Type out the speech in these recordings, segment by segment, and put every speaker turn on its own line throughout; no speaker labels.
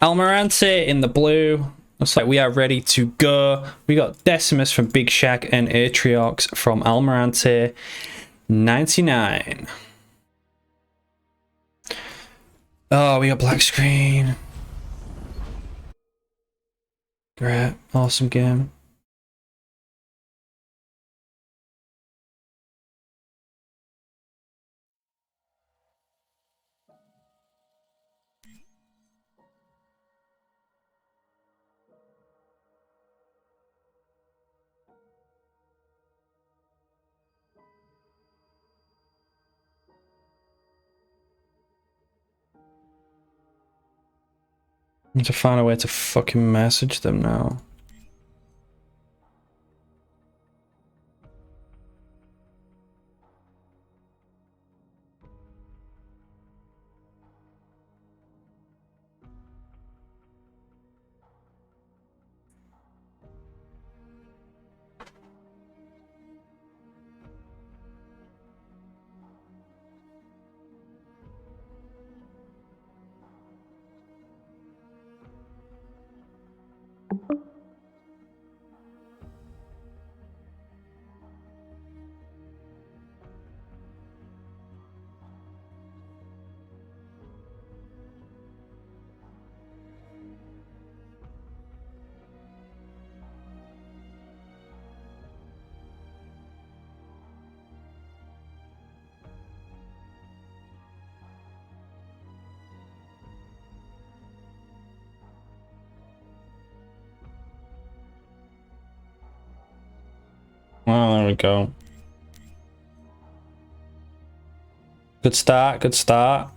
Almirante in the blue. Looks like we are ready to go. We got Decimus from Big Shaq and Atriox from Almirante 99. Oh, we got black screen. Great. Awesome game. I need to find a way to fucking message them now. Well, there we go. Good start, good start.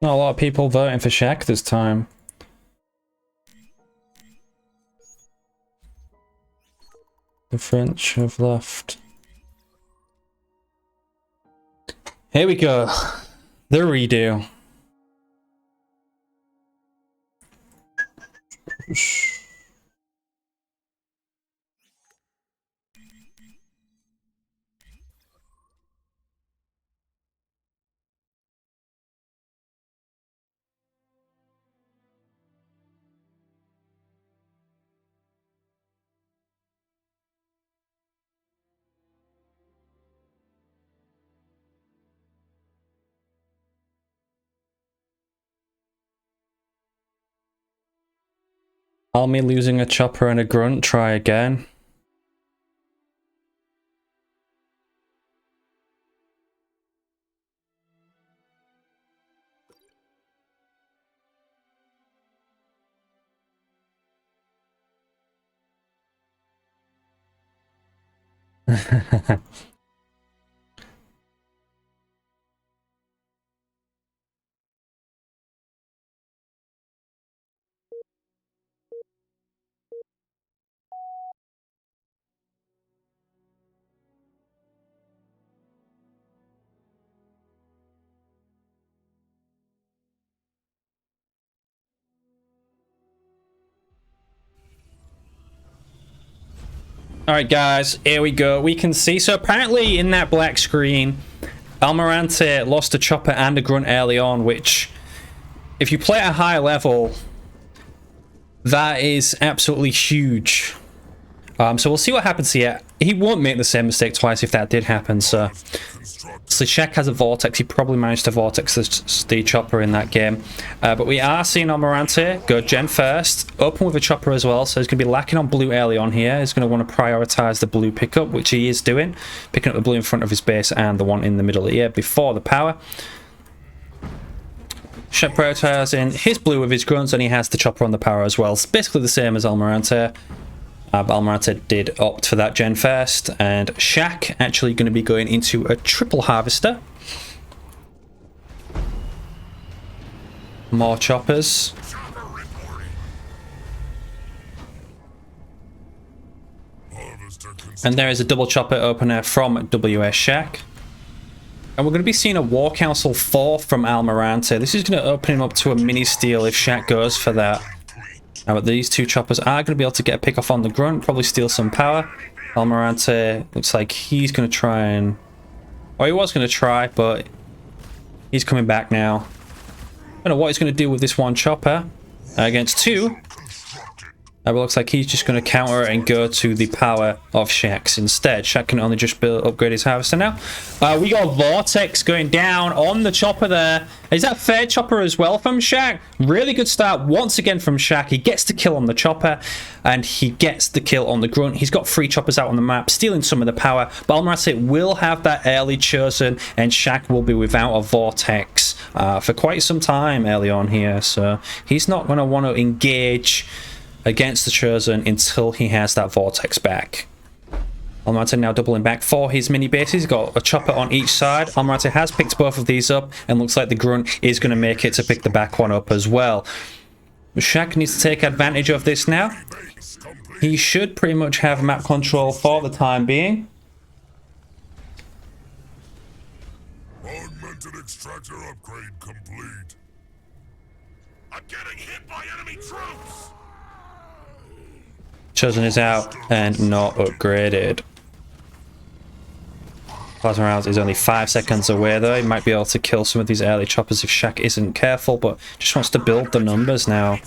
Not a lot of people voting for Shaq this time. The French have left. Here we go. The redo. Almi losing a chopper and a grunt, try again. Alright guys, here we go. We can see, so apparently in that black screen, Almirante lost a chopper and a grunt early on, which, if you play at a high level, that is absolutely huge. So we'll see what happens here. He won't make the same mistake twice if that did happen, so Shaq has a vortex. He probably managed to vortex the chopper in that game. But we are seeing Almirante go gen first, open with a chopper as well, so he's going to be lacking on blue early on here. He's going to want to prioritise the blue pickup, which he is doing, picking up the blue in front of his base and the one in the middle here before the power. Shaq prioritising his blue with his grunts, and he has the chopper on the power as well. It's basically the same as Almirante. But Almirante did opt for that gen first, and Shaq actually going to be going into a triple harvester. more choppers. And there is a double chopper opener from WS SHAK. And we're going to be seeing a War Council 4 from Almirante. This is going to open him up to a mini steal if SHAK goes for that. Now, but these two choppers are going to be able to get a pick off on the grunt, probably steal some power. Almirante looks like he's going to try and... Or he was going to try, but he's coming back now. I don't know what he's going to do with this one chopper against two. It looks like he's just going to counter it and go to the power of SHAK's instead. SHAK can only just upgrade his harvester now. We got Vortex going down on the chopper there. Is that fair chopper as well from SHAK? Really good start once again from SHAK. He gets the kill on the chopper and he gets the kill on the grunt. He's got 3 choppers out on the map, stealing some of the power. But Almirante will have that early chosen and SHAK will be without a Vortex for quite some time early on here. So he's not going to want to engage against the Chosen until he has that Vortex back. Almirante now doubling back for his mini bases. He's got a chopper on each side. Almirante has picked both of these up and looks like the grunt is going to make it to pick the back one up as well. SHAK needs to take advantage of this now. He should pretty much have map control for the time being.
Augmented extractor upgrade complete. I'm getting hit by enemy troops.
Chosen is out and not upgraded. Plasma rounds is only 5 seconds away though. He might be able to kill some of these early choppers if SHAK isn't careful, but just wants to build the numbers now.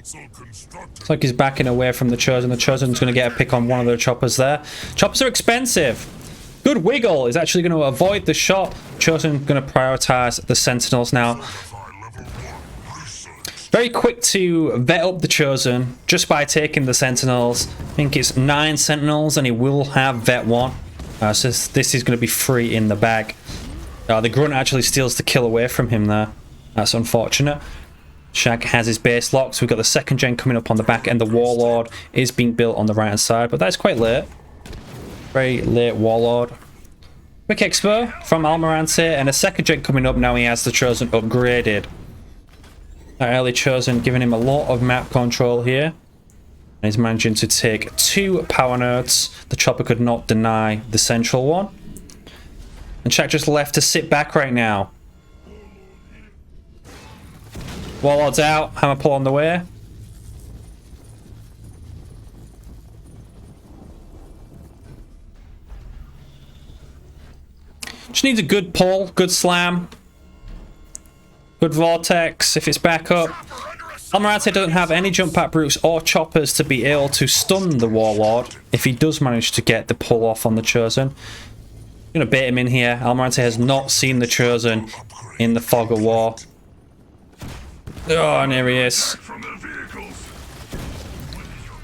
Looks like he's backing away from the Chosen. The Chosen's going to get a pick on one of the choppers there. Choppers are expensive. Good wiggle is actually going to avoid the shot. Chosen going to prioritize the Sentinels now. Very quick to vet up the Chosen just by taking the Sentinels. I think it's 9 Sentinels and he will have vet 1. So this is going to be free in the bag. The grunt actually steals the kill away from him there. That's unfortunate. SHAK has his base locked. So we've got the 2nd gen coming up on the back and the Warlord is being built on the right hand side. But that's quite late. Very late Warlord. Quick expo from Almirante and a 2nd gen coming up. Now he has the Chosen upgraded. That early Chosen giving him a lot of map control here. And he's managing to take 2 power nodes. The chopper could not deny the central one. And SHAK just left to sit back right now. Warlord's out. Hammer pull on the way. Just needs a good pull, good slam, good vortex if it's back up. Almirante doesn't have any jump pack brutes or choppers to be able to stun the Warlord if he does manage to get the pull off on the Chosen. I'm going to bait him in here. Almirante has not seen the Chosen in the fog of war. Oh, and here he is.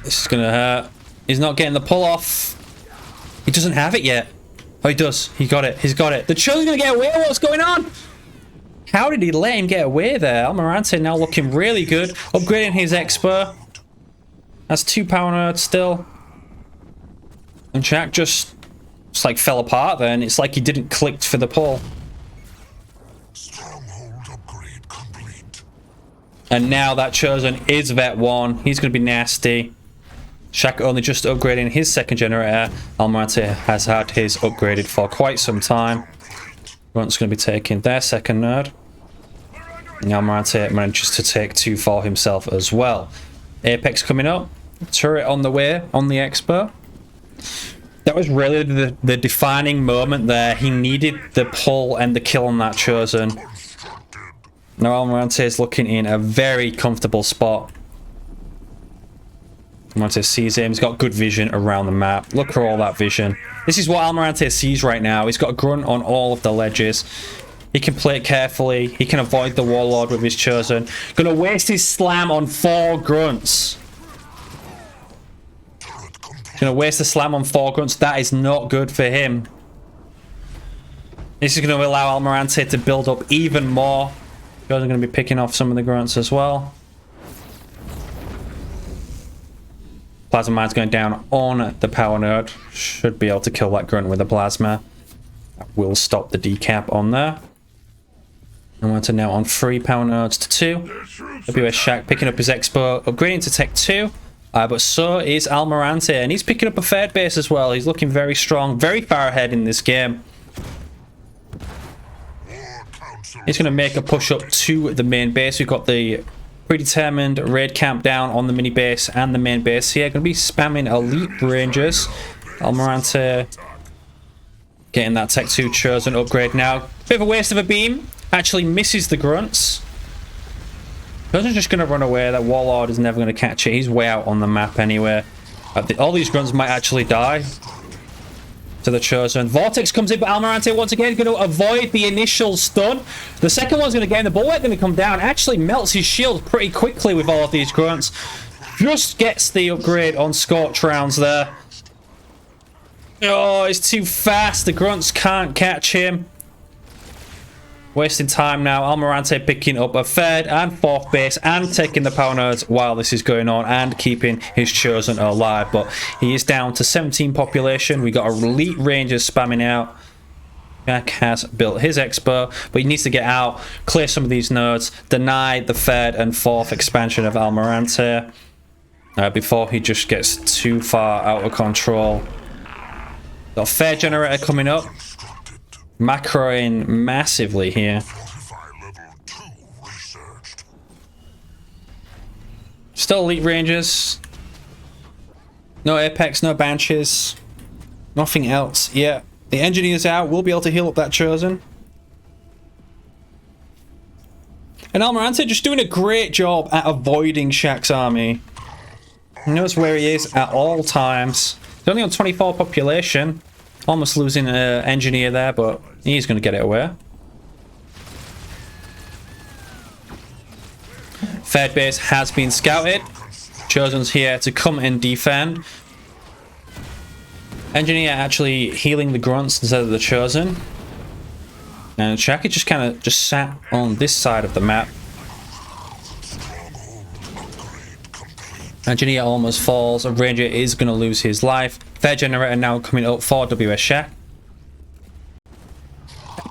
This is going to hurt. He's not getting the pull off. He doesn't have it yet. Oh, he does. He got it. He's got it. The Chosen's gonna get away. What's going on? How did he let him get away there? Almirante now looking really good. Upgrading his Expo. That's 2 power nodes still. And SHAK just like fell apart then. It's like he didn't click for the pull.
Stronghold upgrade complete.
And now that Chosen is vet 1. He's gonna be nasty. SHAK only just upgrading his 2nd generator. Almirante has had his upgraded for quite some time. Grunt's going to be taking their 2nd node. And Almirante manages to take 2 for himself as well. Apex coming up. Turret on the way on the Expo. That was really the defining moment there. He needed the pull and the kill on that Chosen. Now Almirante is looking in a very comfortable spot. Almirante sees him. He's got good vision around the map. Look for all that vision. This is what Almirante sees right now. He's got a grunt on all of the ledges. He can play it carefully. He can avoid the Warlord with his Chosen. Gonna waste his slam on 4 grunts. Gonna waste the slam on 4 grunts. That is not good for him. This is gonna allow Almirante to build up even more. Chosen gonna be picking off some of the grunts as well. Plasma mine's going down on the power node. Should be able to kill that grunt with a plasma. That will stop the decap on there. And we're now on 3 power nodes to 2. WS SHAK picking up his expo, upgrading to Tech 2. But so is Almirante, and he's picking up a third base as well. He's looking very strong, very far ahead in this game. He's going to make a push up to the main base. We've got the predetermined raid camp down on the mini base and the main base here. Going to be spamming elite rangers. Almirante getting that Tech 2 chosen upgrade now. Bit of a waste of a beam. Actually misses the grunts. Chosen's just going to run away. That warlord is never going to catch it. He's way out on the map anyway. All these grunts might actually die to the chosen. Vortex comes in, but Almirante once again is going to avoid the initial stun. The second one's going to get in. The bulwark going to come down. Actually melts his shield pretty quickly with all of these grunts. Just gets the upgrade on Scorch rounds there. Oh, it's too fast. The grunts can't catch him. Wasting time now. Almirante picking up a third and fourth base and taking the power nodes while this is going on and keeping his chosen alive. But he is down to 17 population. We got elite rangers spamming out. Jack has built his expo, but he needs to get out, clear some of these nodes, deny the third and fourth expansion of Almirante before he just gets too far out of control. Got a fair generator coming up. Macroing massively here. Still elite rangers. No apex, no banshees. Nothing else. Yeah, the engineer's out. We'll be able to heal up that chosen. And Almirante just doing a great job at avoiding SHAK's army. He knows where he is at all times. He's only on 24 population. Almost losing an engineer there, but he's going to get it away. Third base has been scouted. Chosen's here to come and defend. Engineer actually healing the grunts instead of the chosen. And SHAK is just kind of sat on this side of the map. Engineer almost falls. A ranger is going to lose his life. Third generator now coming up for WS SHAK.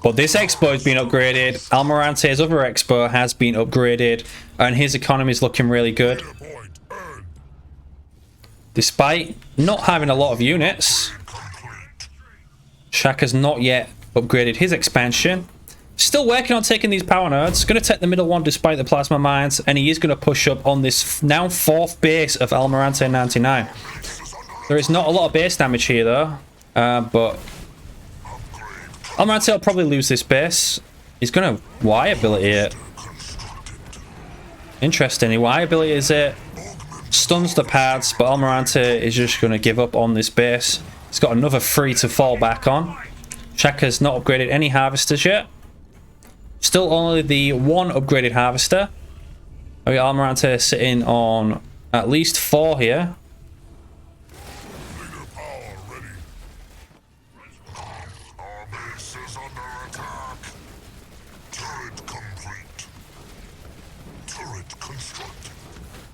But this expo has been upgraded. Almirante's other expo has been upgraded. And his economy is looking really good. Despite not having a lot of units, SHAK has not yet upgraded his expansion. Still working on taking these power nodes. Going to take the middle one despite the plasma mines. And he is going to push up on this now fourth base of Almirante 99. There is not a lot of base damage here though. But Almirante will probably lose this base. He's going to Y ability it. Interesting. He Y ability is it. Stuns the pads. But Almirante is just going to give up on this base. He's got another 3 to fall back on. SHAK has not upgraded any harvesters yet. Still only the one upgraded harvester. Okay, Almirante sitting on at least 4 here.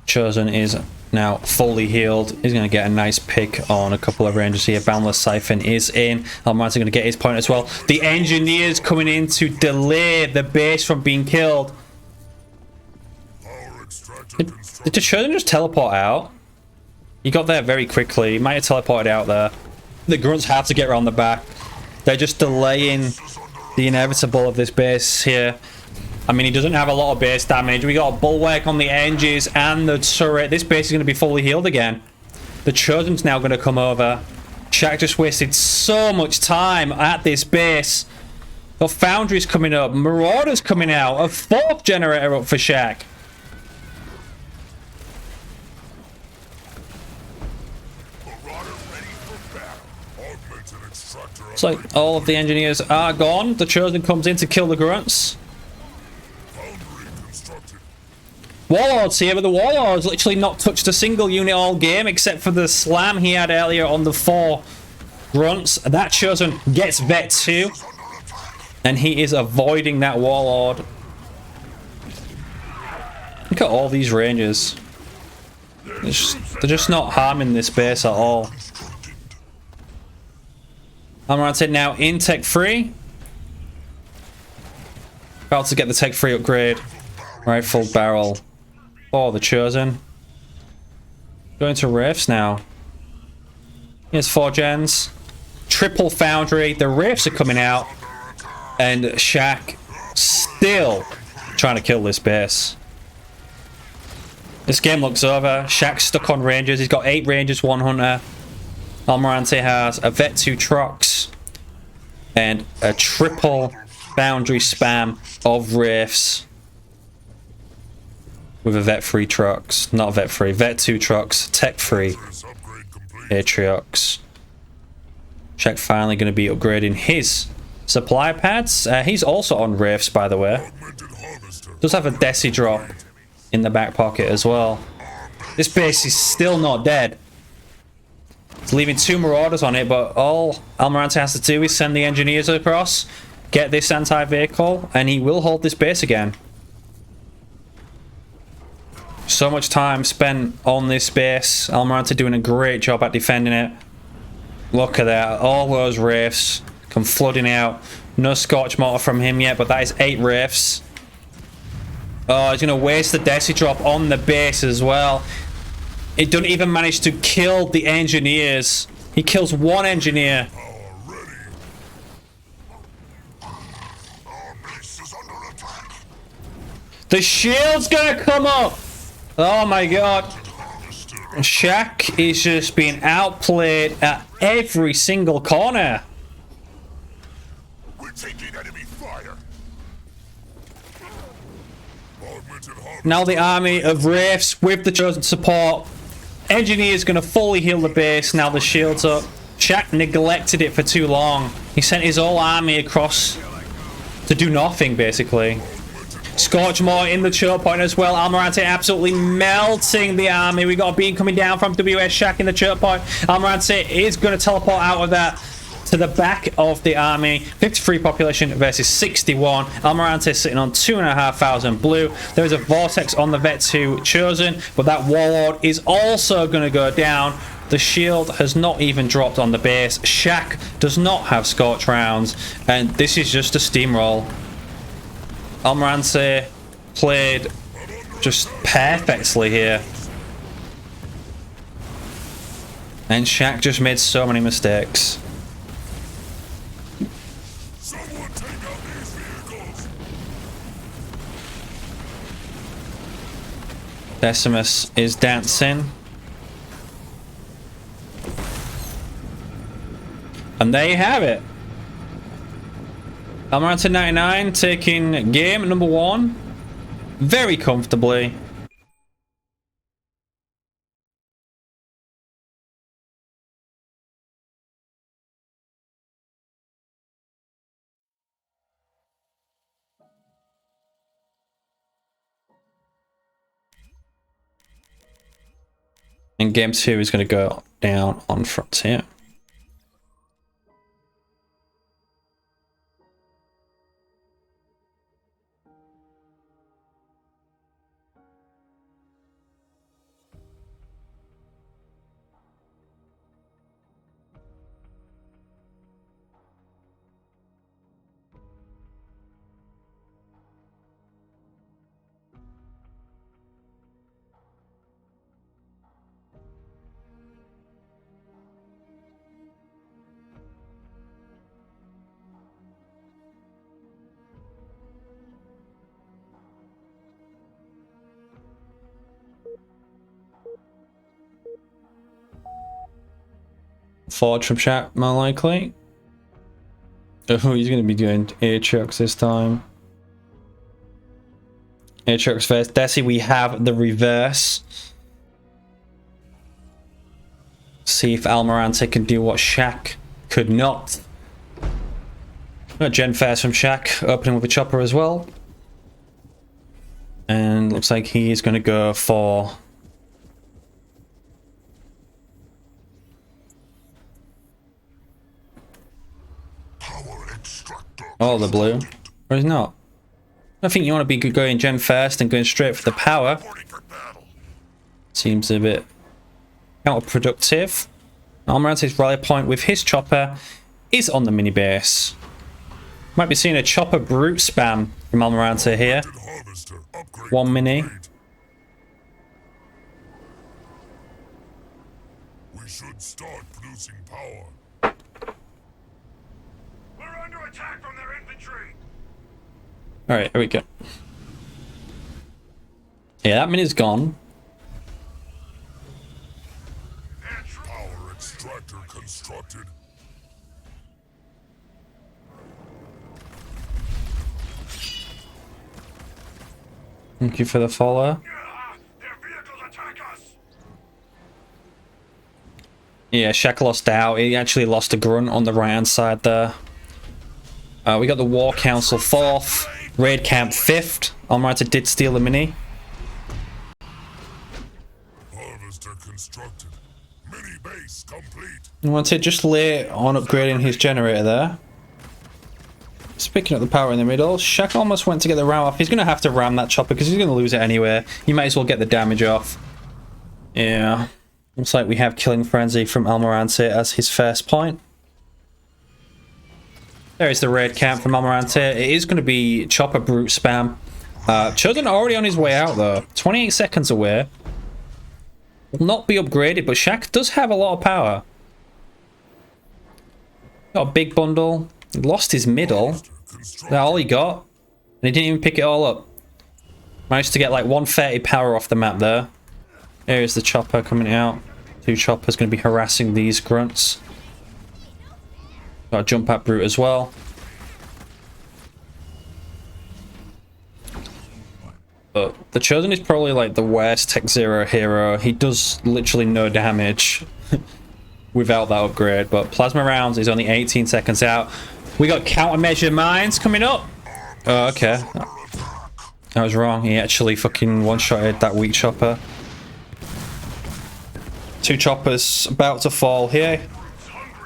Chosen is now fully healed. He's going to get a nice pick on a couple of rangers here. Boundless Siphon is in. Almirante going to get his point as well. The engineers coming in to delay the base from being killed. Did the Chosen just teleport out? He got there very quickly. He might have teleported out there. The grunts have to get around the back. They're just delaying the inevitable of this base here. I mean, he doesn't have a lot of base damage. We got a bulwark on the edges and the turret. This base is going to be fully healed again. The Chosen's now going to come over. SHAK just wasted so much time at this base. Got Foundries coming up. Marauders coming out. A 4th generator up for SHAK. It's like all of the engineers are gone. The Chosen comes in to kill the grunts. Warlord's here, but the Warlord's literally not touched a single unit all game except for the slam he had earlier on the 4 grunts. That Chosen gets Vet 2. And he is avoiding that Warlord. Look at all these rangers. They're just not harming this base at all. Almirante now in Tech 3. About to get the Tech 3 upgrade. Rifle barrel. Oh, the Chosen. Going to Rifts now. Here's 4 gens. Triple Foundry. The Rifts are coming out. And SHAK still trying to kill this base. This game looks over. SHAK's stuck on Rangers. He's got 8 Rangers, 1 Hunter. Almirante has a Vet 2 Trox. And a triple Foundry spam of Rifts. With a Vet 3 Trox. Not Vet 3. Vet 2 Trox. Tech 3. Atriox. SHAK finally going to be upgrading his supply pads. He's also on Rifts, by the way. Does have a Desi drop in the back pocket as well. This base is still not dead. It's leaving 2 Marauders on it, but all Almirante has to do is send the engineers across, get this anti-vehicle, and he will hold this base again. So much time spent on this base. Almirante doing a great job at defending it. Look at that. All those Rifts come flooding out. No Scorch Mortar from him yet, but that is 8 Rifts. Oh, he's going to waste the Desi drop on the base as well. It doesn't even manage to kill the engineers. He kills 1 engineer. The shield's going to come up. Oh my god. SHAK is just being outplayed at every single corner.
We're taking enemy fire.
Now the army of Wraiths with the chosen support. Engineer's going to fully heal the base. Now the shield's up. SHAK neglected it for too long. He sent his whole army across to do nothing, basically. Scorchmore in the choke point as well. Almirante absolutely melting the army. We got a beam coming down from WS SHAK in the choke point. Almirante is going to teleport out of that to the back of the army. 53 population versus 61. Almirante sitting on 2,500 blue. There is a vortex on the Vet 2 chosen, but that warlord is also going to go down. The shield has not even dropped on the base. SHAK does not have scorch rounds, and this is just a steamroll. Almirante played just perfectly here. And SHAK just made so many mistakes. Decimus is dancing. And there you have it. Almirante 99 taking game number 1 very comfortably. And game 2 is going to go down on Frontier. Forge from SHAK, more likely. Oh, he's going to be doing Atriox this time. Atriox first. Desi, we have the reverse. See if Almirante can do what SHAK could not. Got Gen first from SHAK, opening with a chopper as well. And looks like he is going to go for... Oh, the blue. Or is not. I think you want to be going Gen first and going straight for the power. Seems a bit counterproductive. Almirante's rally point with his chopper is on the mini base. Might be seeing a chopper brute spam from Almirante here. 1 mini.
We should start producing power. We're under attack from their infantry.
Alright, here we go. Yeah, that mini's gone.
Power extractor constructed.
Thank you for the follow.
Their vehicles attack us.
Yeah, Shaq lost out. He actually lost a grunt on the right hand side there. We got the War Council 4th, Raid Camp 5th. Almirante did steal the mini.
Harvester constructed. Mini base complete.
Almirante just late on upgrading his generator there. Just picking up the power in the middle. Shaq almost went to get the ram off. He's going to have to ram that chopper because he's going to lose it anyway. You might as well get the damage off. Yeah. Looks like we have Killing Frenzy from Almirante as his first point. There is the raid camp from Almirante. It is going to be chopper brute spam. Chosen already on his way out though. 28 seconds away. Will not be upgraded, but Shaq does have a lot of power. Got a big bundle. He lost his middle. That's all he got. And he didn't even pick it all up. Managed to get like 130 power off the map there. There's the chopper coming out. 2 choppers going to be harassing these grunts. Got a jump at brute as well. But the Chosen is probably like the worst Tech Zero hero. He does literally no damage without that upgrade. But Plasma Rounds is only 18 seconds out. We got countermeasure mines coming up. Oh, okay. I was wrong. He actually fucking one-shotted that weak chopper. 2 choppers about to fall here.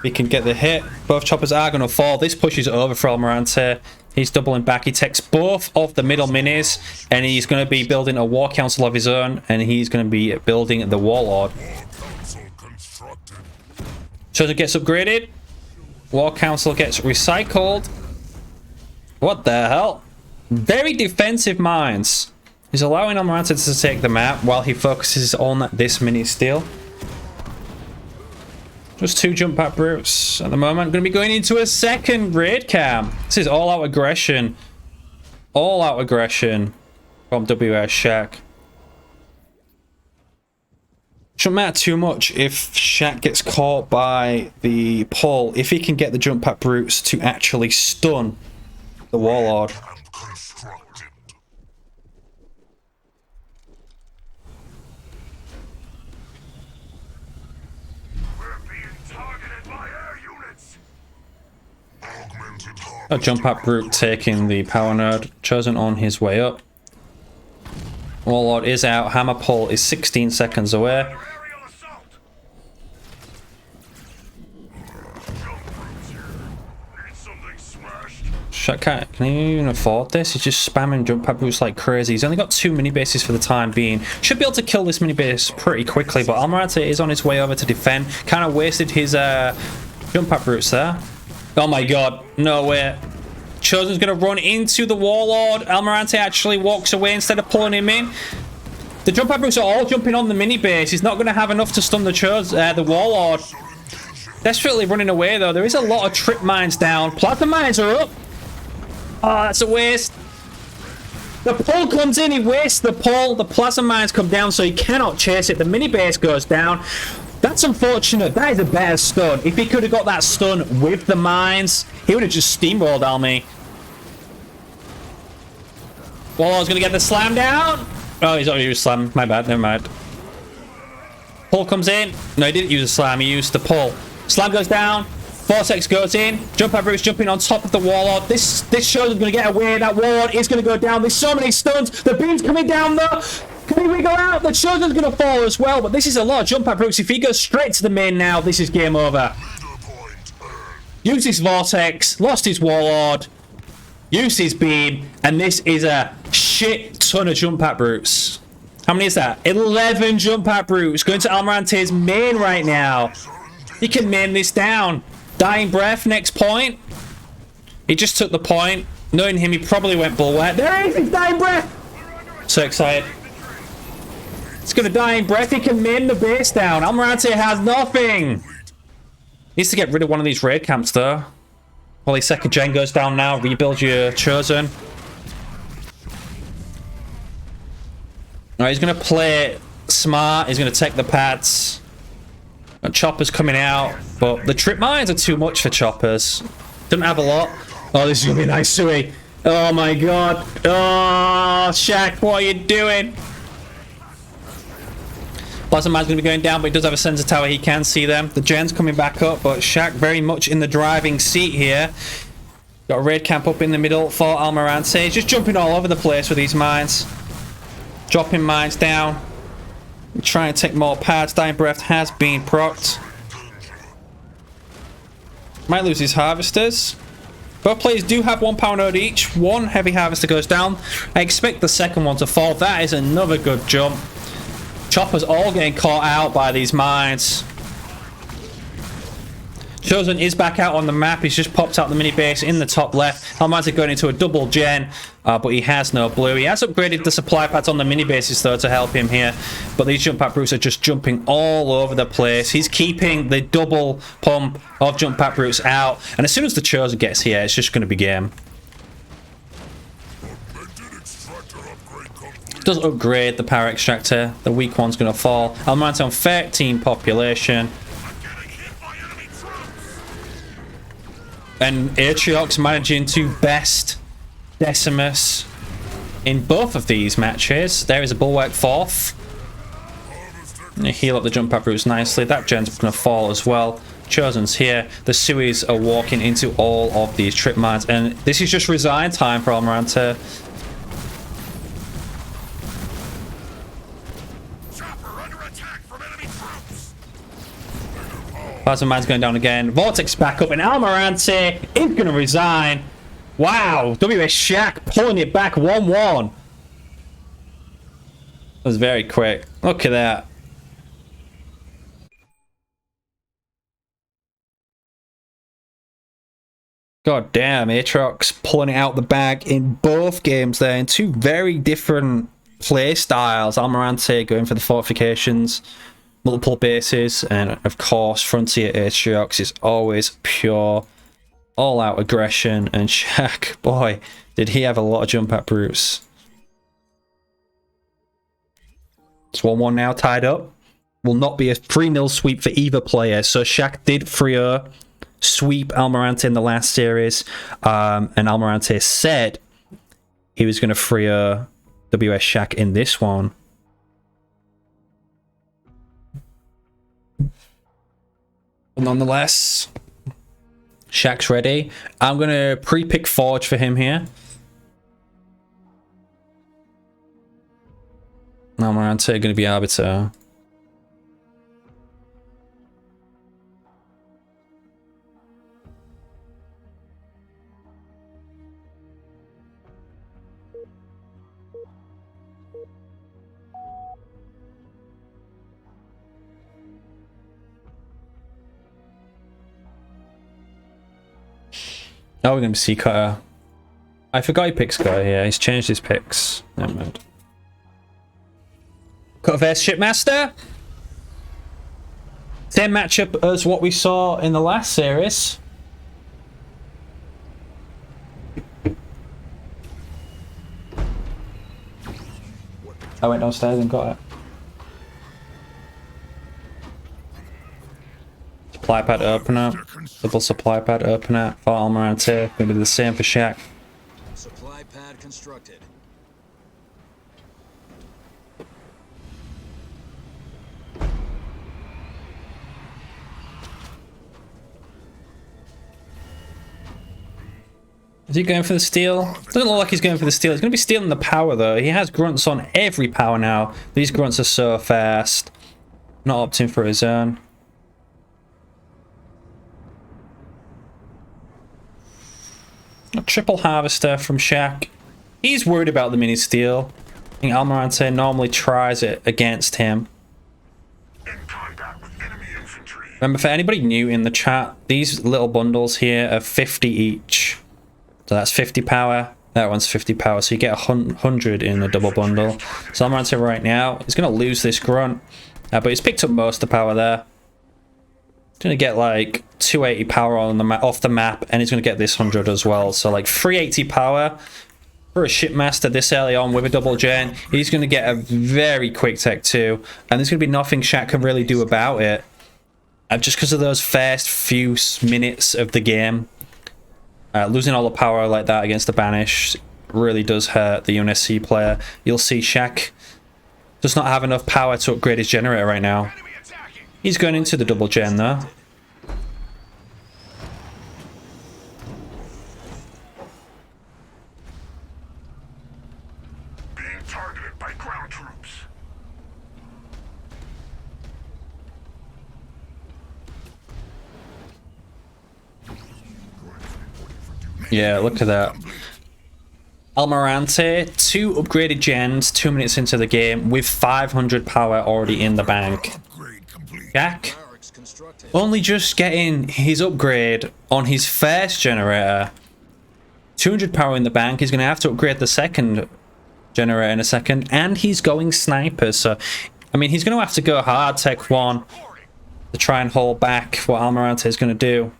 He can get the hit. Both choppers are going to fall. This pushes it over for Almirante. He's doubling back. He takes both of the middle minis, and he's going to be building a War Council of his own, and he's going to be building the Warlord. So it gets upgraded. War Council gets recycled. What the hell? Very defensive mines. He's allowing Almirante to take the map while he focuses on this mini steal. Just 2 jump at brutes at the moment. Going to be going into a second raid camp. This is all out aggression. All out aggression from WS SHAK. Shouldn't matter too much if SHAK gets caught by the pull. If he can get the jump at brutes to actually stun the Warlord. A jump at brute taking the power node. Chosen on his way up. Warlord is out. Hammer pull is 16 seconds away. Can he even afford this? He's just spamming jump pad boosts like crazy. He's only got 2 mini bases for the time being. Should be able to kill this mini base pretty quickly, but Almirante is on his way over to defend. Kind of wasted his jump pad boosts there. Oh my god, no way. Chosen's gonna run into the Warlord. Almirante actually walks away instead of pulling him in. The jump pad boosts are all jumping on the mini base. He's not gonna have enough to stun the Warlord. Desperately running away though. There is a lot of trip mines down. Plasma mines are up. Oh, that's a waste. The pull comes in, he wastes the pull. The plasma mines come down, so he cannot chase it. The mini base goes down. That's unfortunate. That is a better stun. If he could have got that stun with the mines, he would have just steamrolled Almi. Warlord's going to get the slam down. Oh, he's already used slam. My bad. Never mind. Pull comes in. No, he didn't use a slam. He used the pull. Slam goes down. Vortex goes in. Jump at Bruce jumping on top of the Warlord. This shows him going to get away. That Warlord is going to go down. There's so many stuns. The beam's coming down though. Can he wiggle out? The Chosen's going to fall as well. But this is a lot of jump at Bruce. If he goes straight to the main now, this is game over. Used his Vortex. Lost his Warlord. Used his beam. And this is a shit ton of jump at Bruce. How many is that? 11 jump pad brutes going to Almirante's main right now. He can main this down. Dying breath, next point. He just took the point. Knowing him, he probably went bulwark. There he is, he's dying breath. So excited. He's gonna die in breath. He can main the base down. Almirante has nothing. Needs to get rid of one of these raid camps though. Well, his second gen goes down now. Rebuild your chosen. Alright, he's gonna play smart. He's gonna take the pads. And choppers coming out, but the trip mines are too much for choppers. Doesn't have a lot. Oh, this is gonna be a nice Sui. Oh my god. Oh, Shaq, what are you doing? Plasma Man's going to be going down, but he does have a sensor tower. He can see them. The gen's coming back up, but Shaq very much in the driving seat here. Got a raid camp up in the middle for Almirante. He's just jumping all over the place with these mines. Dropping mines down. Trying to take more pads. Dying Breath has been procced. Might lose his harvesters. Both players do have 1 power node each. One heavy harvester goes down. I expect the second one to fall. That is another good jump. Choppers all getting caught out by these mines. Chosen is back out on the map. He's just popped out the mini base in the top left. Almirante going into a double gen, but he has no blue. He has upgraded the supply pads on the mini bases though to help him here. But these jump pad brutes are just jumping all over the place. He's keeping the double pump of jump pad brutes out. And as soon as the Chosen gets here, it's just going to be game. Does upgrade the power extractor. The weak one's going to fall. Almirante on 13 population. And Atriox managing to best Decimus in both of these matches. There is a Bulwark 4th. And heal up the jump pad brutes nicely. That gen's going to fall as well. Chosen's here. The Suis are walking into all of these trip mines. And this is just resign time for Almirante. Plasma Man's going down again. Vortex back up, and Almirante is going to resign. Wow, WS SHAK pulling it back 1-1. That was very quick. Look at that. God damn, Atrox pulling it out the bag in both games there in two very different play styles. Almirante going for the fortifications, multiple bases, and of course Frontier Atriox is always pure all-out aggression. And SHAK, boy, did he have a lot of jump at brutes. It's 1-1 now, tied up. Will not be a 3-0 sweep for either player. So SHAK did free sweep Almirante in the last series, and Almirante said he was going to free WS SHAK in this one. Nonetheless, SHAK's ready. I'm going to pre-pick Forge for him here. Almirante going to be Arbiter. Oh, we're going to see Cutter. I forgot he picks Cutter here. He's changed his picks. Never mind. Cutter vs Shipmaster. Same matchup as what we saw in the last series. I went downstairs and got it. Supply pad opener. Double supply pad opener for Almirante. Going to be the same for SHAK.
Supply pad constructed.
Is he going for the steal? Doesn't look like he's going for the steal. He's going to be stealing the power though. He has grunts on every power now. These grunts are so fast. Not opting for his own. A triple harvester from SHAK. He's worried about the mini steal. I think Almirante normally tries it against him.
In combat with enemy infantry.
Remember, for anybody new in the chat, these little bundles here are 50 each. So that's 50 power. That one's 50 power. So you get 100 in a double bundle. So Almirante right now is going to lose this grunt. But he's picked up most of the power there. He's going to get like 280 power on the off the map. And he's going to get this 100 as well. So like 380 power for a shipmaster this early on with a double gen. He's going to get a very quick tech 2. And there's going to be nothing Shaq can really do about it. Just because of those first few minutes of the game. Losing all the power like that against the Banish really does hurt the UNSC player. You'll see Shaq does not have enough power to upgrade his generator right now. He's going into the double gen though.
Being targeted by ground troops.
Yeah, look at that. Almirante, 2 upgraded gens 2 minutes into the game with 500 power already in the bank. Shaq only just getting his upgrade on his first generator. 200 power in the bank. He's going to have to upgrade the second generator in a second. And he's going sniper. So, I mean, he's going to have to go hard tech 1 to try and hold back what Almirante is going to do.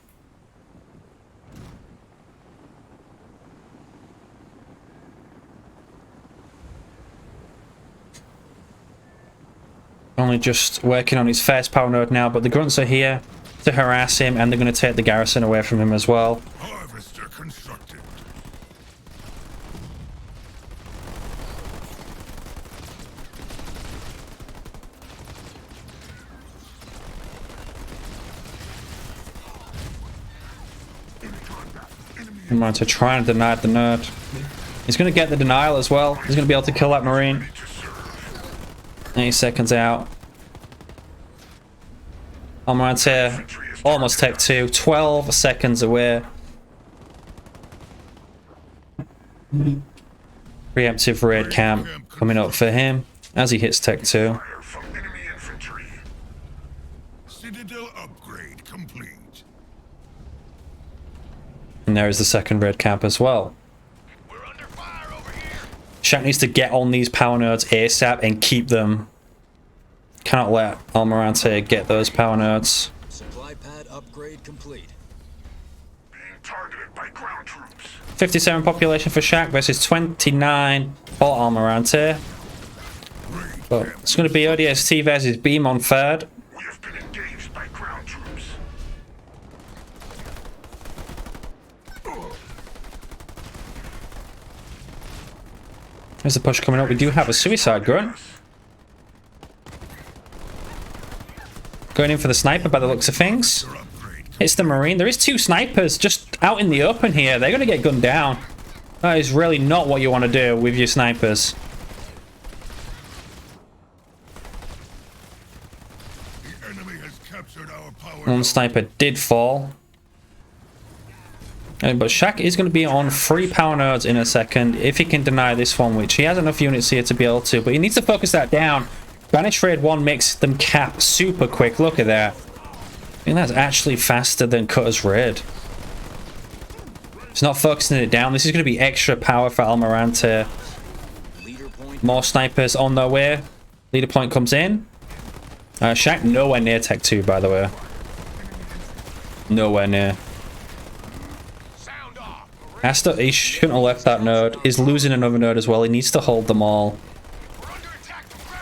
Only just working on his first power node now, but the grunts are here to harass him, and they're going to take the garrison away from him as well.
Harvester constructed.
I'm going to try and deny the node. He's going to get the denial as well. He's going to be able to kill that Marine. 8 seconds out. Almirante almost tech 2. 12 seconds away. Preemptive raid camp coming up for him as he hits tech 2.
Fire from enemy infantry. Citadel upgrade complete.
And there is the second raid camp as well.
We're under fire over here.
Shaq needs to get on these power nodes ASAP and keep them. Cannot let Almirante get those power nodes.
Supply pad upgrade complete.
Being targeted by ground troops.
57 population for Shaq versus 29 for Almirante. But it's going to be ODST versus Beam on third.
We have been engaged by ground troops.
There's the push coming up. We do have a suicide grunt. Going in for the sniper by the looks of things. It's the Marine. There is 2 snipers just out in the open here. They're going to get gunned down. That is really not what you want to do with your snipers.
The enemy has captured our power.
One sniper did fall. But Shaq is going to be on 3 power nodes in a second if he can deny this one, which he has enough units here to be able to. But he needs to focus that down. Banish Raid 1 makes them cap super quick. Look at that. I think that's actually faster than Cutter's Raid. He's not focusing it down. This is going to be extra power for Almirante. More snipers on their way. Leader point comes in. Shaq nowhere near Tech 2, by the way. Nowhere near. Asta, he shouldn't have left that node. He's losing another node as well. He needs to hold them all.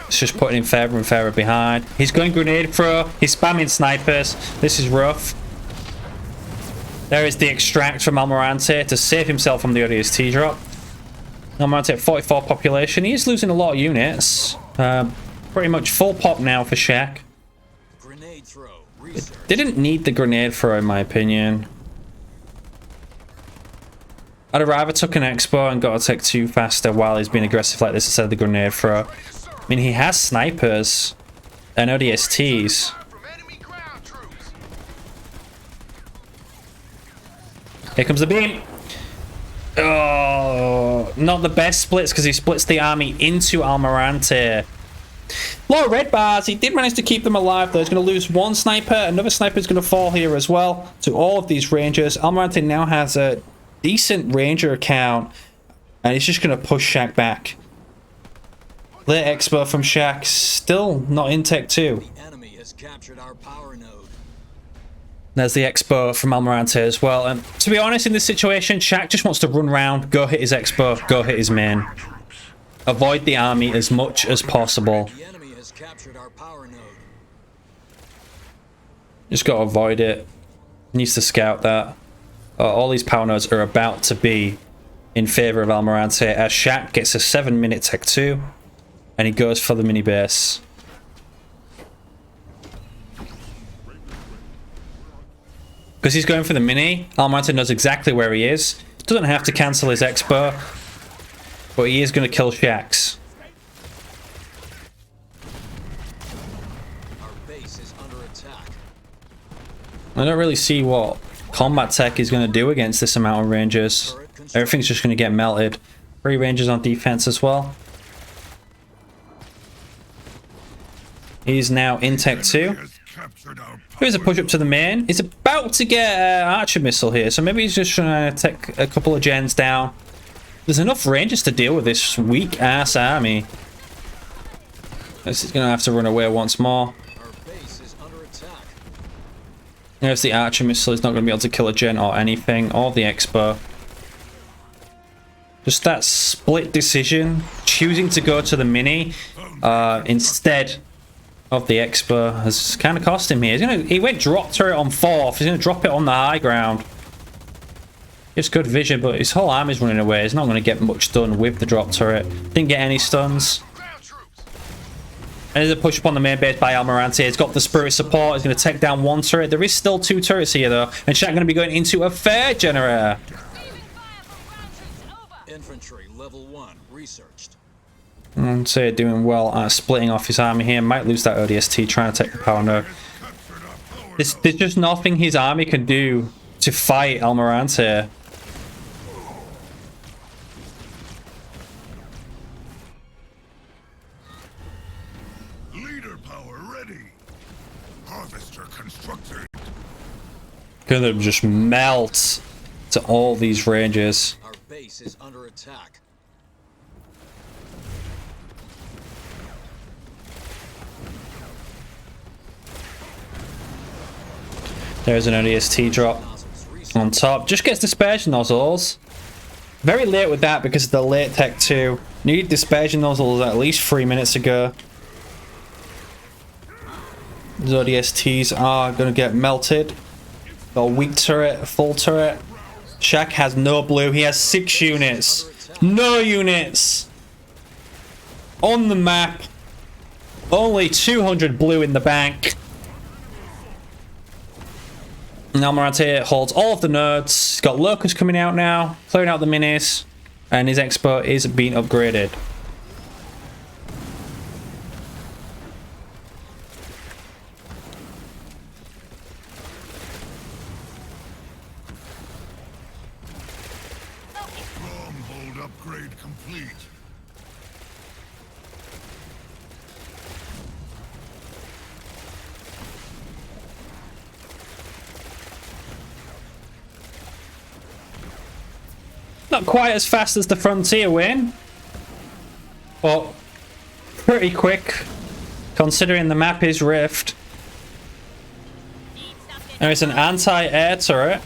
It's just putting him further and further behind. He's going grenade throw. He's spamming snipers. This is rough. There is the extract from Almirante to save himself from the ODST drop. Almirante at 44 population. He is losing a lot of units. Pretty much full pop now for Shaq.
Grenade throw.
Didn't need the grenade throw in my opinion. I'd have rather took an expo and got a tech 2 faster while he's being aggressive like this instead of the grenade throw. I mean, he has snipers and ODSTs. Here comes the beam. Oh, not the best splits because he splits the army into Almirante. A lot of red bars. He did manage to keep them alive though. He's going to lose one sniper. Another sniper is going to fall here as well to all of these rangers. Almirante now has a decent ranger count and he's just going to push Shak back. Late expert from Shak, still not in Tech 2.
The enemy has captured our power node.
There's the expo from Almirante as well. And to be honest, in this situation, Shak just wants to run around, go hit his expo, go hit his main. Avoid the army as much as possible.
The enemy has captured our power node.
Just got to avoid it. Needs to scout that. All these power nodes are about to be in favor of Almirante as Shak gets a 7-minute Tech 2 and he goes for the mini base. Because he's going for the mini, Almirante knows exactly where he is. Doesn't have to cancel his expo, but he is going to kill Shak's.
Our base is under attack.
I don't really see what combat tech is going to do against this amount of rangers. Everything's just going to get melted. 3 rangers on defense as well. He's now in Tech 2. Here's a push up to the main. He's about to get an archer missile here, so maybe he's just trying to take a couple of gens down. There's enough rangers to deal with this weak ass army. This is going to have to run away once more.
Our base is under attack.
There's the archer missile. He's not going to be able to kill a gen or anything, or the expo. Just that split decision, choosing to go to the mini instead of the expo has kind of cost him here. He went drop turret on 4th. He's going to drop it on the high ground. It's good vision, but his whole army's running away. He's not going to get much done with the drop turret. Didn't get any stuns. And there's a push up on the main base by Almirante. He's got the spirit support. He's going to take down 1 turret. There is still 2 turrets here though. And Shak going to be going into a fair generator.
Infantry level 1 researched.
Almirante doing well at splitting off his army here. Might lose that ODST trying to take the power node. There's just nothing his army can do to fight Almirante.
Leader power ready. Harvester constructed.
Gonna just melt to all these ranges.
Our base is under attack.
There's an ODST drop on top. Just gets dispersion nozzles. Very late with that because of the late Tech 2. Needed dispersion nozzles at least 3 minutes ago. These ODSTs are going to get melted. Got a weak turret, a full turret. Shak has no blue. He has 6 units. No units on the map. Only 200 blue in the bank. And Almirante holds all of the nodes. He's got Locust coming out now, clearing out the minis, and his expo is being upgraded.
Stronghold upgrade complete.
Not quite as fast as the Frontier win, but pretty quick considering the map is Rift. There is an anti-air turret.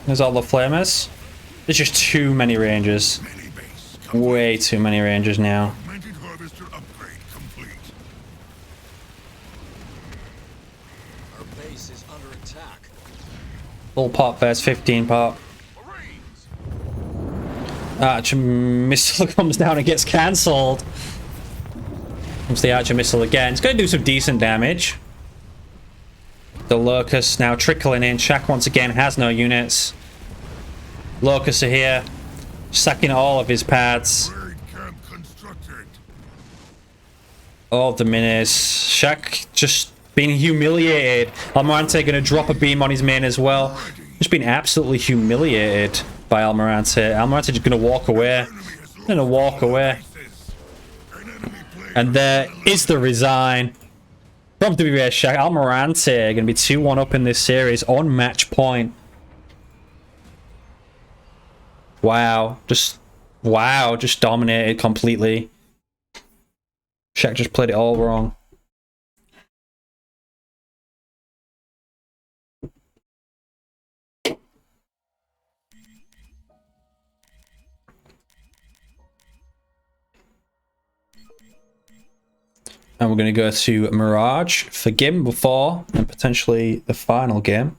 There's all the flamers. There's just too many rangers. Way too many rangers now.
Augmented harvester upgrade complete.
Our base is under attack.
Full pop versus 15 pop. Archer missile comes down and gets cancelled. Comes the archer missile again. It's going to do some decent damage. The Locust now trickling in. Shak once again has no units. Locusts are here, sacking all of his pads.
Raid camp constructed.
All of the minis. Shak just being humiliated. Almirante going to drop a beam on his main as well. Just been absolutely humiliated. by Almirante. Almirante just gonna walk away. Gonna walk away. And there is the resign from WS SHAK. Almirante gonna be 2-1 up in this series on match point. Wow, just dominated completely. SHAK just played it all wrong. And we're going to go to Mirage for game number 4 and potentially the final game.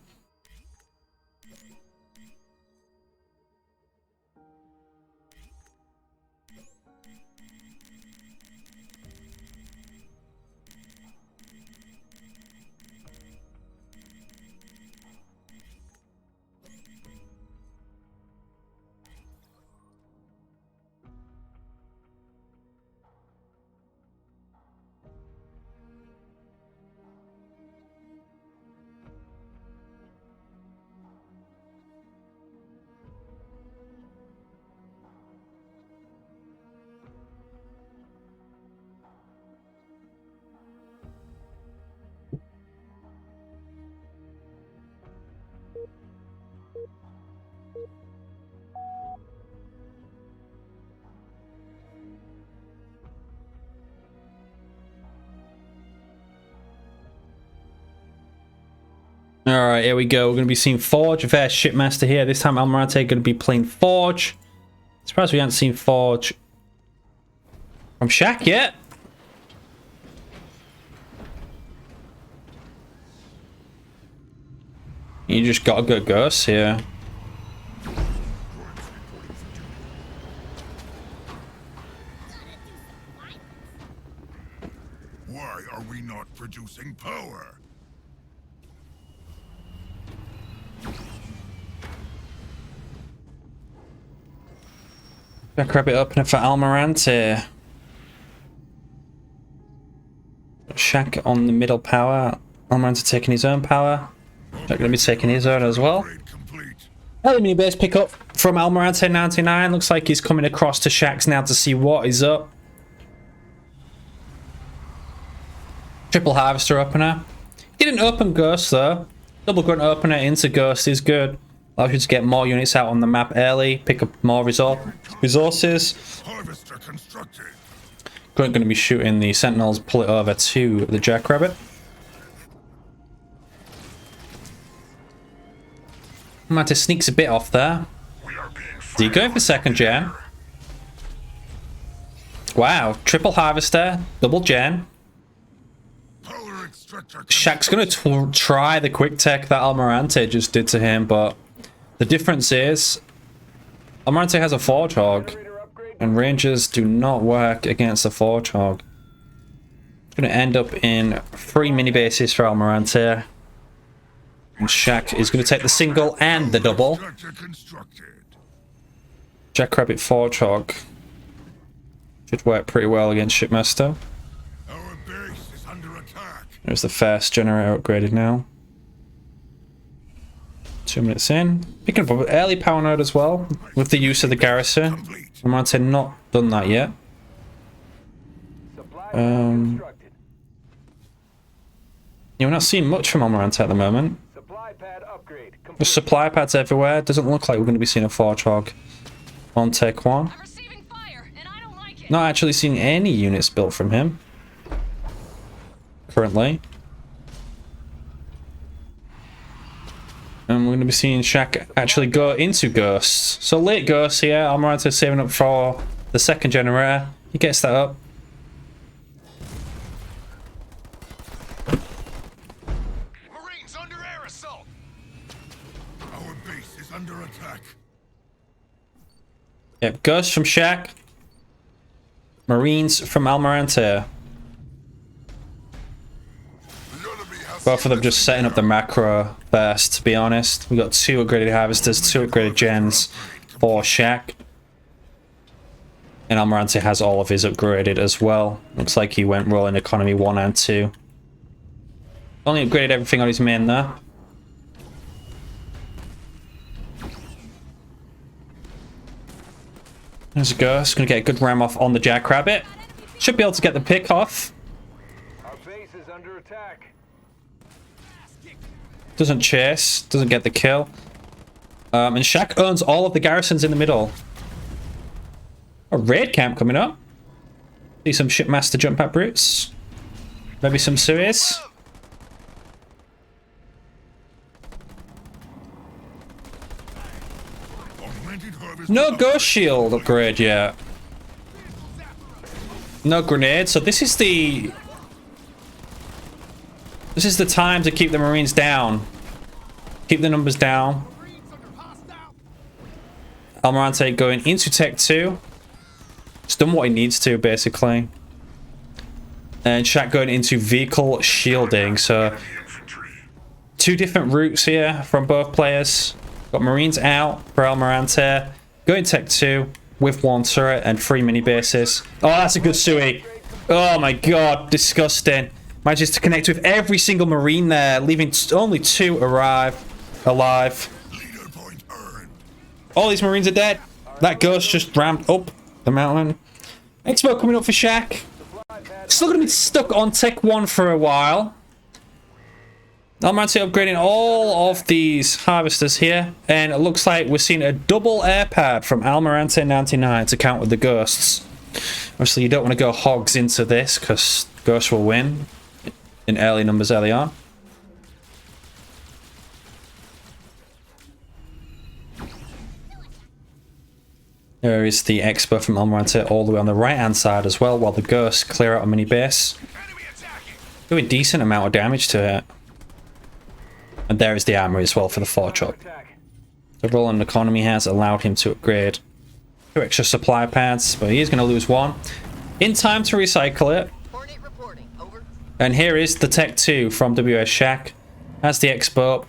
Alright, here we go. We're going to be seeing Forge versus Shipmaster here. This time Almirante going to be playing Forge. Surprised we haven't seen Forge from SHAK yet. You just got to go Ghost here.
Why are we not producing power?
Jackrabbit opener for Almirante. SHAK on the middle power. Almirante taking his own power. SHAK going to be taking his own as well. Early mini base pick up from Almirante 99. Looks like he's coming across to SHAK's now to see what is up. Triple Harvester opener. Didn't open Ghost though. Double Grunt opener into Ghost is good. Allows you to get more units out on the map early, pick up more resources.
Harvester constructed.
Grunt going to be shooting the Sentinels, pull it over to the Jackrabbit. Mantis sneaks a bit off there. Is he going for second gen? Wow, triple Harvester, double gen. SHAK's going to try the quick tech that Almirante just did to him, but the difference is Almirante has a Forge Hog, and Rangers do not work against a Forge Hog. It's going to end up in 3 mini bases for Almirante. And SHAK is going to take the single and the double. Jackrabbit Forge Hog should work pretty well against Shipmaster.
Our base is under attack.
There's the first generator upgraded now. 2 minutes in. Picking up an early power node as well with the use of the garrison. Almirante not done that yet. Yeah, we're not seeing much from Almirante at the moment. There's supply pads everywhere. Doesn't look like we're going to be seeing a Forge Hog on Tech 1. Not actually seeing any units built from him currently. And we're going to be seeing SHAK actually go into Ghosts. So late Ghosts here. Almirante saving up for the second generator. He gets that up.
Marines under air assault. Our base is under attack.
Yep, Ghosts from SHAK. Marines from Almirante. Both of them just setting up the macro first, to be honest. We got 2 upgraded harvesters, 2 upgraded gens for SHAK. And Almirante has all of his upgraded as well. Looks like he went rolling economy 1 and 2. Only upgraded everything on his main there. There's a Ghost. Gonna get a good ram off on the Jackrabbit. Should be able to get the pick off.
Our base is under attack.
Doesn't chase. Doesn't get the kill. And Shak owns all of the garrisons in the middle. A raid camp coming up. See some shipmaster jump at brutes. Maybe some Suez. No ghost shield upgrade yet. No grenade. So this is the time to keep the Marines down. Keep the numbers down. Almirante going into Tech 2. It's done what he needs to, basically. And Shak going into vehicle shielding. So, two different routes here from both players. Got Marines out for Almirante. Going Tech 2 with one turret and 3 mini bases. Oh, that's a good Sui. Oh my god, disgusting. Manages to connect with every single Marine there, leaving only 2 alive. All these Marines are dead. That Ghost just rammed up the mountain. Expo coming up for Shak. Still going to be stuck on Tech 1 for a while. Almirante upgrading all of these harvesters here. And it looks like we're seeing a double air pad from Almirante 99 to count with the Ghosts. Obviously, you don't want to go hogs into this because Ghosts will win in early numbers early on. There is the Expo from Almirante all the way on the right hand side as well, while the Ghosts clear out a mini base. Doing a decent amount of damage to it. And there is the armor as well for the Forchok. The Roland economy has allowed him to upgrade 2 extra supply pads, but he is going to lose 1. In time to recycle it. And here is the Tech 2 from WS SHAK. Has the Expo.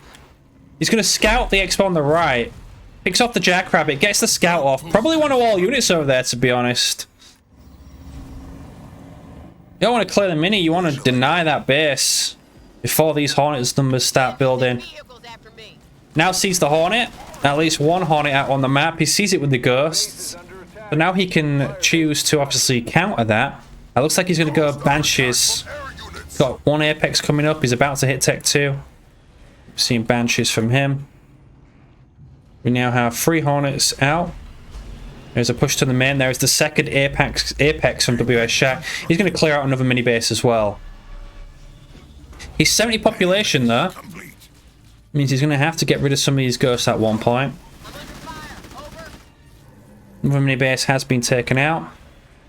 He's going to scout the Expo on the right. Picks off the Jackrabbit, gets the scout off. Probably one of all units over there, to be honest. You don't want to clear the mini, you want to deny that base before these Hornets numbers start building. Now sees the Hornet. At least one Hornet out on the map. He sees it with the Ghosts. So now he can choose to obviously counter that. It looks like he's going to go Banshees. Got 1 Apex coming up. He's about to hit Tech 2. Seeing Banshees from him. We now have 3 Hornets out. There's a push to the main. There is the second Apex from WS SHAK. He's going to clear out another mini base as well. He's 70 population though. Means he's going to have to get rid of some of these Ghosts at one point. Another mini base has been taken out.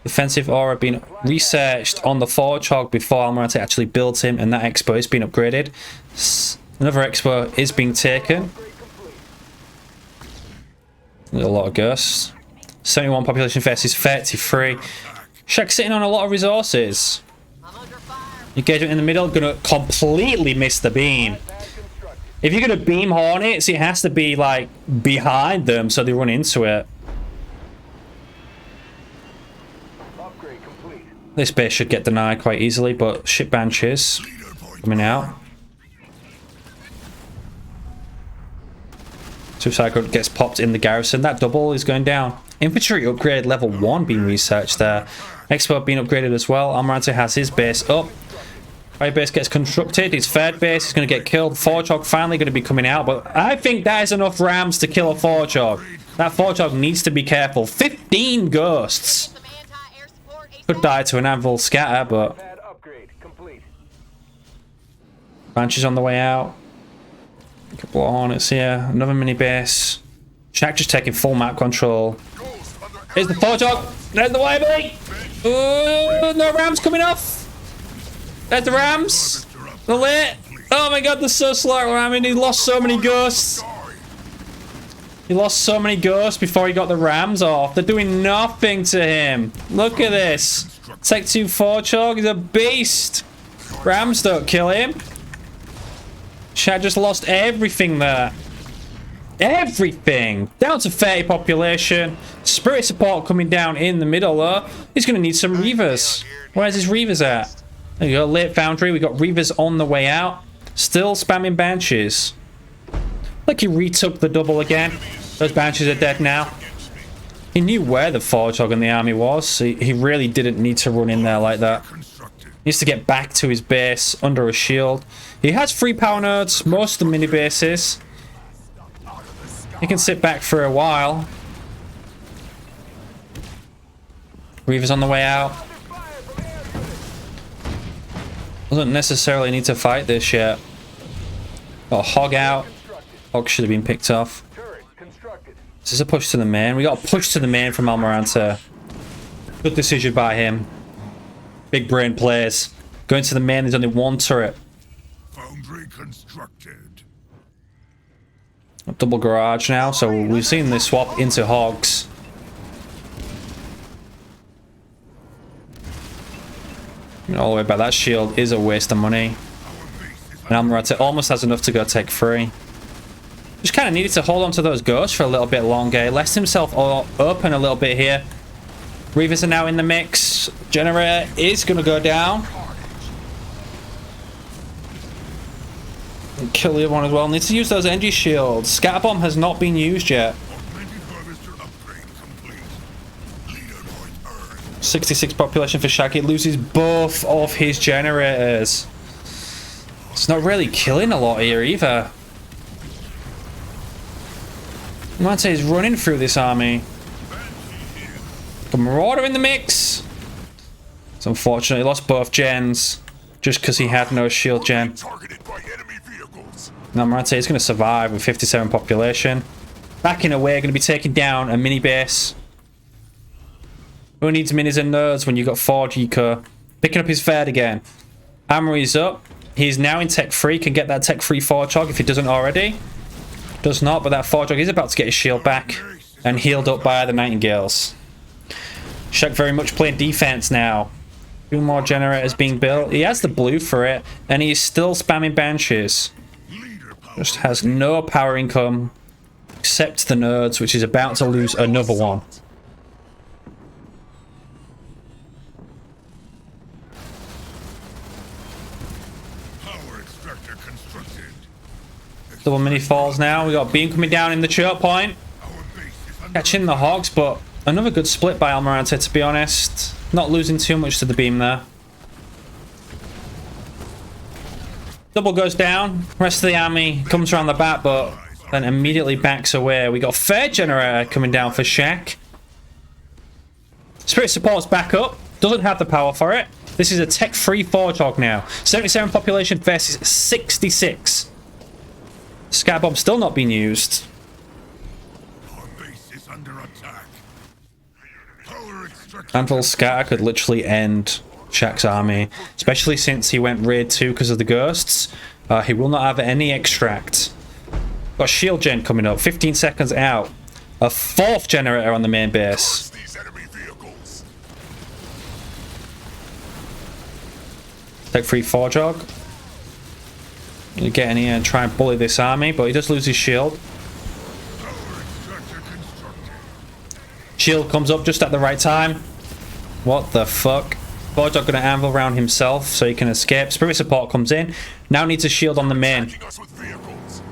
Defensive aura being researched on the Forchog before Almirante actually builds him, and that Expo is being upgraded. Another Expo is being taken. A lot of Ghosts. 71 population versus 33. Shak's sitting on a lot of resources. Engagement in the middle, gonna completely miss the beam. If you're gonna beam Hornets, it has to be like behind them so they run into it. This base should get denied quite easily, but ship Banshees coming out. Suicide Gun gets popped in the garrison. That double is going down. Infantry upgrade level 1 being researched there. Expert being upgraded as well. Almirante has his base up. Fire base gets constructed. His third base is going to get killed. Forchog finally going to be coming out, but I think that is enough rams to kill a Forchog. That Forchog needs to be careful. 15 Ghosts. Could die to an anvil scatter, but Banshee's on the way out. A couple of Hornets here. Another mini base. Shak just taking full map control. Here's the Forchog. There's the Wybly. No rams coming off. There's the rams. The lit. Oh my god, they're so slow ramming. He lost so many Ghosts. He lost so many Ghosts before he got the rams off. They're doing nothing to him. Look at this. Tech 2 Forchog is a beast. Rams don't kill him. Shak just lost everything there. Everything. Down to 30 population. Spirit support coming down in the middle though. He's going to need some Reavers. Where's his Reavers at? There you go. Late Foundry. We got Reavers on the way out. Still spamming Banshees. Like he retook the double again. Those Banshees are dead now. He knew where the Forgehog in the army was, so he really didn't need to run in there like that.
Constructed.
He needs to get back to his base under a shield. He has 3 power nodes, most of the mini bases. He can sit back for a while. Reaver's on the way out. Doesn't necessarily need to fight this yet. Got a Hog out. Hog should have been picked off.
Turret constructed.
This is a push to the main. We got a push to the main from Almirante. Good decision by him. Big brain plays. Going to the main, there's only 1 turret.
Foundry constructed.
Double garage now, so we've seen this swap into Hogs. All the way back. That shield is a waste of money. And Almirante almost has enough to go take 3. Just kind of needed to hold on to those ghosts for a little bit longer. He left himself open a little bit here. Reavers are now in the mix. Generator is going to go down. And kill the other one as well. Needs to use those energy shields. Scatter bomb has not been used yet.
Augmented harvester upgrade complete. Leader point earned.
66 population for SHAK. It loses both of his generators. It's not really killing a lot here either. Almirante is running through this army. Got Marauder in the mix. It's unfortunate. He lost both gens just because he had no shield gen.
Targeted by enemy vehicles.
Now Almirante is going to survive with 57 population. Backing away, going to be taking down a mini base. Who needs minis and nodes when you got 4 Eco? Picking up his Fed again. Armory's up. He's now in Tech 3. Can get that Tech 3 Forgehog if he doesn't already. Does not, but that Forgehog is about to get his shield back and healed up by the Nightingales. SHAK very much playing defense now. 2 more generators being built. He has the blue for it, and he's still spamming Banshees. Just has no power income except the nodes, which is about to lose another one.
Power extractor constructed.
Double mini falls now. We got Beam coming down in the choke point.
Our base is under
Catching the Hogs, but another good split by Almirante, to be honest. Not losing too much to the beam there. Double goes down. Rest of the army comes around the back, but then immediately backs away. We got Fair Generator coming down for SHAK. Spirit Support's back up. Doesn't have the power for it. This is a Tech 3 Forgehog now. 77 population versus 66. Scatter Bomb still not being used.
Our base is under attack. Power extractor.
Anvil Scatter could literally end SHAK's army, especially since he went raid 2 because of the ghosts. He will not have any extract. Got shield gen coming up, 15 seconds out. A 4th generator on the main base.
These enemy vehicles.
Tech 3 Forgehog. You get in here and try and bully this army, but he does lose his shield.
Power extractor constructed.
Shield comes up just at the right time. What the fuck? Forgehog gonna anvil round himself so he can escape. Spirit Support comes in. Now needs a shield on the main.
Attacking us with vehicles.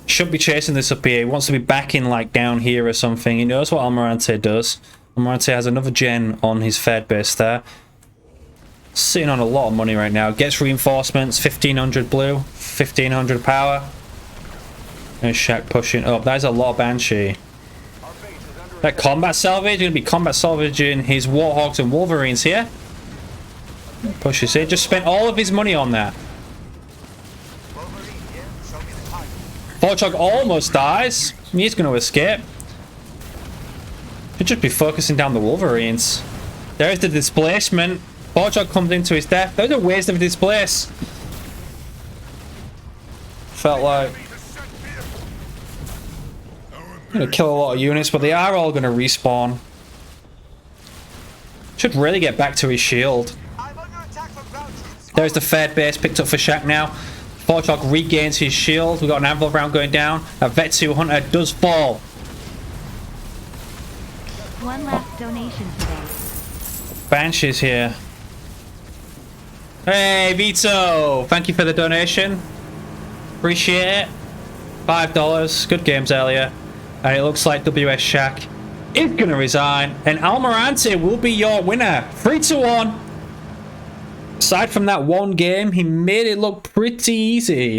Should be chasing this up here. He wants to be backing like down here or something. He knows what Almirante does. Almirante has another gen on his Fed base there. Sitting on a lot of money right now. Gets reinforcements. 1500 blue. 1500 power. And SHAK pushing up. That is a lot of Banshee.
Our base is under
That combat salvage. Going to be combat salvaging his Warthogs and Wolverines here. Pushes it. Just spent all of his money on that. Forgehog almost dies. He's going to escape. Should just be focusing down the Wolverines. There's the displacement. Forgehog comes into his death. There's a waste of a displace. Felt like I'm going to kill a lot of units, but they are all going to respawn. Should really get back to his shield. There's the Fed base picked up for SHAK now. Forgehog regains his shield. We've got an anvil round going down. A Vet 2 Hunter does fall.
One last donation today.
Banshee's here. Hey, Vito! Thank you for the donation. Appreciate it. $5. Good games earlier. And it looks like WS SHAK is going to resign. And Almirante will be your winner. 3-1. Aside from that one game, he made it look pretty easy.